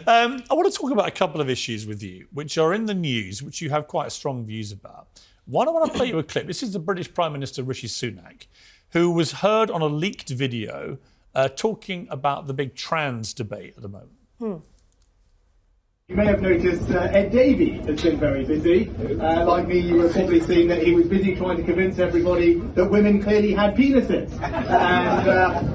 I want to talk about a couple of issues with you, which are in the news, which you have quite strong views about. One, I want to play you a clip. This is the British Prime Minister, Rishi Sunak, who was heard on a leaked video talking about the big trans debate at the moment. You may have noticed Ed Davey has been very busy. Like me, you have probably seen that he was busy trying to convince everybody that women clearly had penises. And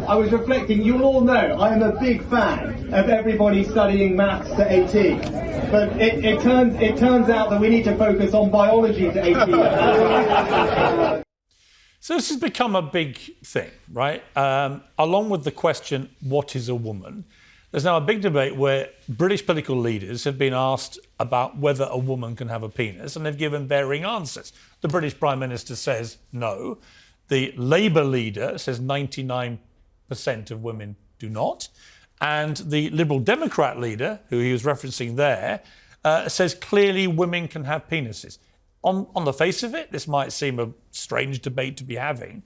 I was reflecting, you all know I am a big fan of everybody studying maths to 18. But it turns out that we need to focus on biology to 18. So this has become a big thing, right? Along with the question, what is a woman? There's now a big debate where British political leaders have been asked about whether a woman can have a penis, and they've given varying answers. The British Prime Minister says no. The Labour leader says 99% of women do not. And the Liberal Democrat leader, who he was referencing there, says clearly women can have penises. On the face of it, this might seem a strange debate to be having,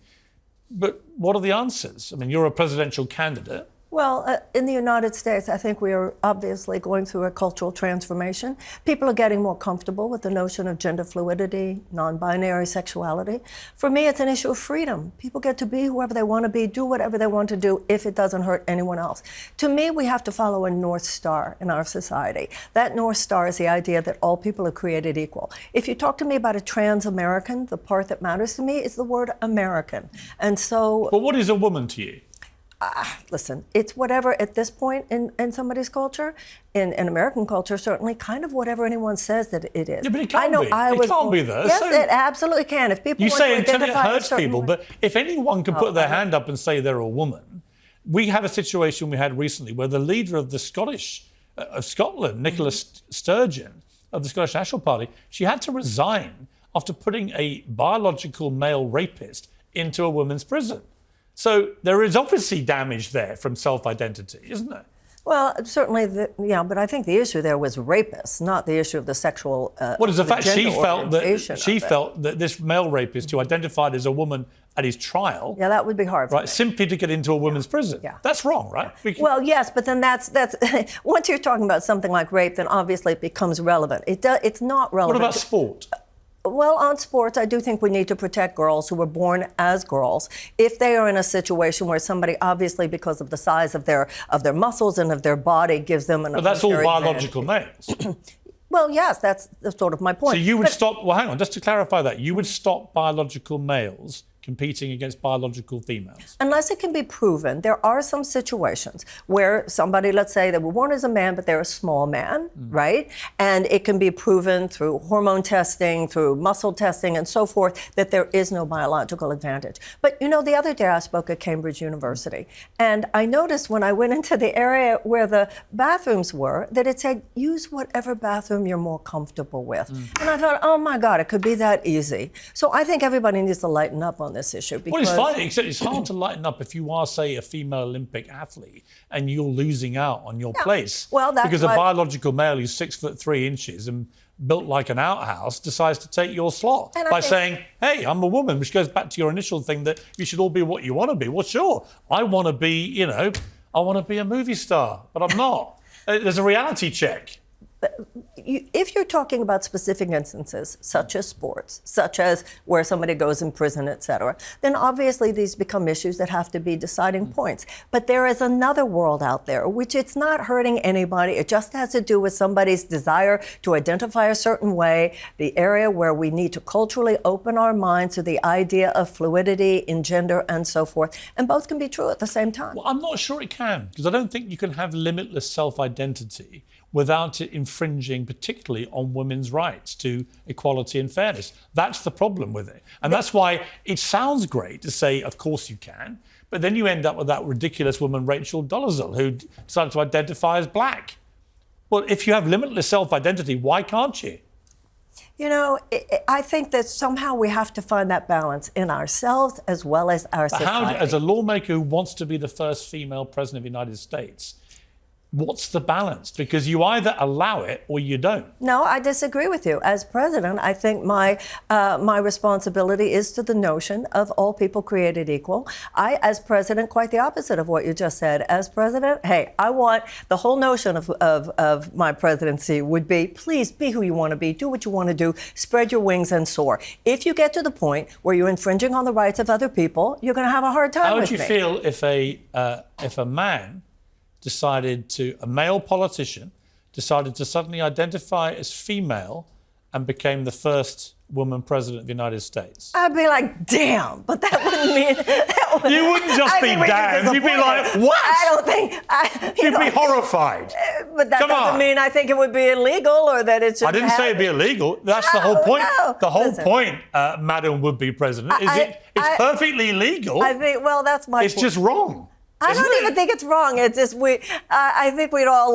but what are the answers? I mean, you're a presidential candidate. Well, in the United States, I think we are obviously going through a cultural transformation. People are getting more comfortable with the notion of gender fluidity, non-binary sexuality. For me, it's an issue of freedom. People get to be whoever they want to be, do whatever they want to do if it doesn't hurt anyone else. To me, we have to follow a North Star in our society. That North Star is the idea that all people are created equal. If you talk to me about a trans American, the part that matters to me is the word American. And so... But what is a woman to you? Listen, it's whatever at this point in somebody's culture, in American culture, certainly kind of whatever anyone says that it is. Yeah, but it can't be. It can't be though. Yes, it absolutely can. If people you want say to until it identify hurts people, way. But if anyone can put their hand up and say they're a woman, we have a situation we had recently where the leader of the of Scotland, Nicola Sturgeon, of the Scottish National Party, she had to resign after putting a biological male rapist into a women's prison. So there is obviously damage there from self-identity, isn't there? Well, certainly, but I think the issue there was rapists, not the issue of the sexual. What is the fact she felt that this male rapist who identified as a woman at his trial, that would be hard, right? Simply to get into a women's prison. Yeah. That's wrong, right? Yeah. Well, yes, but then that's once you're talking about something like rape, then obviously it becomes relevant. It's not relevant. What about sport? Well, on sports, I do think we need to protect girls who were born as girls. If they are in a situation where somebody, obviously because of the size of their muscles and of their body, gives them an But that's all biological males. Well, yes, that's sort of my point. So you would stop, well, hang on, just to clarify that, you would stop biological males competing against biological females? Unless it can be proven. There are some situations where somebody, let's say they were born as a man, but they're a small man, right? And it can be proven through hormone testing, through muscle testing, and so forth, that there is no biological advantage. But, you know, the other day I spoke at Cambridge University, and I noticed when I went into the area where the bathrooms were, that it said, use whatever bathroom you're more comfortable with. And I thought, oh my God, it could be that easy. So I think everybody needs to lighten up on this issue. Well, it's fine, except it's hard to lighten up if you are, say, a female Olympic athlete and you're losing out on your place. Well, that's because a biological male who's 6'3" and built like an outhouse decides to take your slot by saying, hey, I'm a woman, which goes back to your initial thing that you should all be what you want to be. Well, sure, I want to be, I want to be a movie star, but I'm not. There's a reality check. If you're talking about specific instances, such as sports, such as where somebody goes in prison, et cetera, then obviously these become issues that have to be deciding points. But there is another world out there, which it's not hurting anybody. It just has to do with somebody's desire to identify a certain way, the area where we need to culturally open our minds to the idea of fluidity in gender and so forth. And both can be true at the same time. Well, I'm not sure it can, because I don't think you can have limitless self-identity without it infringing particularly on women's rights to equality and fairness. That's the problem with it. And that's why it sounds great to say, of course you can, but then you end up with that ridiculous woman, Rachel Dolezal, who decided to identify as black. Well, if you have limitless self-identity, why can't you? You know, I think that somehow we have to find that balance in ourselves as well as our society. How, as a lawmaker who wants to be the first female president of the United States, what's the balance? Because you either allow it or you don't. No, I disagree with you. As president, I think my responsibility is to the notion of all people created equal. I, as president, quite the opposite of what you just said. As president, hey, I want the whole notion of my presidency would be, please be who you want to be, do what you want to do, spread your wings and soar. If you get to the point where you're infringing on the rights of other people, you're going to have a hard time with me. How would you feel if a man a male politician decided to suddenly identify as female and became the first woman president of the United States? I'd be like, damn, but that wouldn't mean... You wouldn't just be damned, you'd be like, what? I don't think... You'd be horrified. But that doesn't mean I think it would be illegal or that it should I didn't say it'd be illegal. That's the whole point. No. The whole point, Madam Would-Be President, is it's perfectly legal. I think, well, that's my point. It's just wrong. I don't even think it's wrong. It's just I think we'd all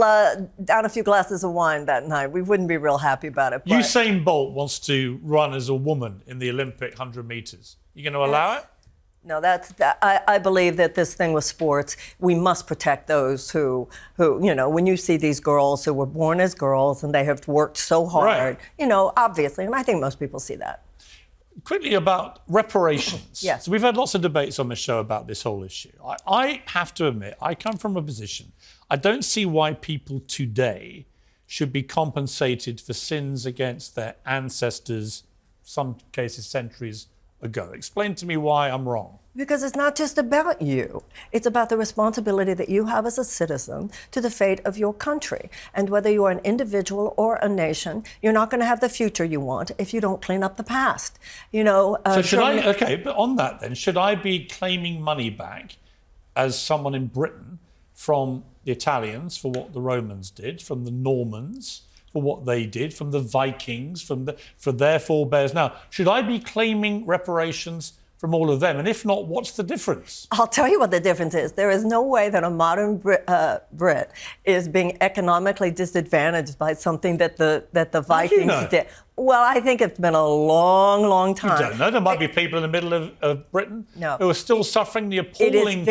down a few glasses of wine that night. We wouldn't be real happy about it. But Usain Bolt wants to run as a woman in the Olympic 100 meters. You going to allow it? No, I believe that this thing with sports, we must protect those who, when you see these girls who were born as girls and they have worked so hard, obviously, and I think most people see that. Quickly about reparations. Yes. So we've had lots of debates on the show about this whole issue. I have to admit, I come from a position, I don't see why people today should be compensated for sins against their ancestors, some cases centuries ago. Explain to me why I'm wrong. Because it's not just about you. It's about the responsibility that you have as a citizen to the fate of your country. And whether you're an individual or a nation, you're not going to have the future you want if you don't clean up the past. So but on that then, should I be claiming money back as someone in Britain from the Italians for what the Romans did, from the Normans for what they did, from the Vikings, for their forebears? Now, should I be claiming reparations from all of them? And if not, what's the difference? I'll tell you what the difference is. There is no way that a modern Brit is being economically disadvantaged by something that the Vikings did. Well, I think it's been a long, long time. You don't know. There might be people in the middle of Britain who are still suffering the appalling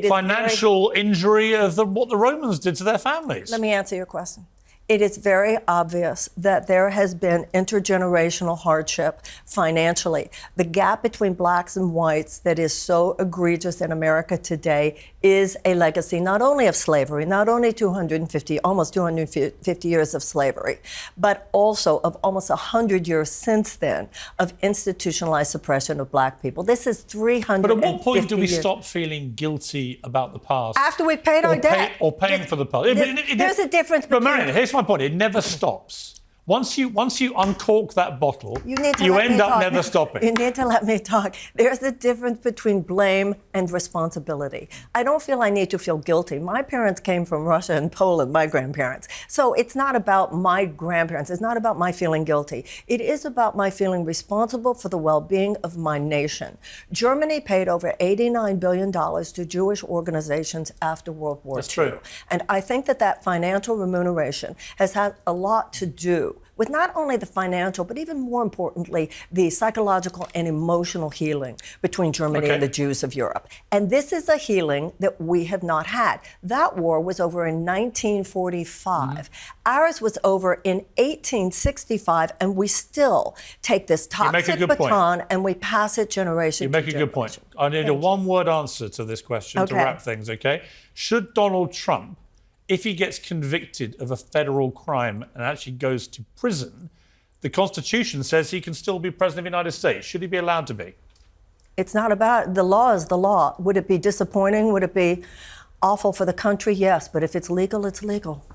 financial injury of what the Romans did to their families. Let me answer your question. It is very obvious that there has been intergenerational hardship financially. The gap between blacks and whites that is so egregious in America today is a legacy not only of slavery, not only almost 250 years of slavery, but also of almost 100 years since then of institutionalized suppression of black people. This is 350 years. But at what point do we stop feeling guilty about the past? After we've paid our debt. Or paying for the past. There's a difference between... But Marianne, here's my point. It never stops. Once you uncork that bottle, you end up never stopping. You need to let me talk. There's a difference between blame and responsibility. I don't feel I need to feel guilty. My parents came from Russia and Poland, my grandparents. So it's not about my grandparents. It's not about my feeling guilty. It is about my feeling responsible for the well-being of my nation. Germany paid over $89 billion to Jewish organizations after World War II. That's true. And I think that financial remuneration has had a lot to do with not only the financial, but even more importantly, the psychological and emotional healing between Germany and the Jews of Europe. And this is a healing that we have not had. That war was over in 1945. Ours was over in 1865, and we still take this toxic baton and we pass it generation to generation. You make a good point. I need a one-word answer to this question to wrap things, okay? Should Donald Trump, if he gets convicted of a federal crime and actually goes to prison, the Constitution says he can still be President of the United States. Should he be allowed to be? It's not about, the law is the law. Would it be disappointing? Would it be awful for the country? Yes, but if it's legal, it's legal.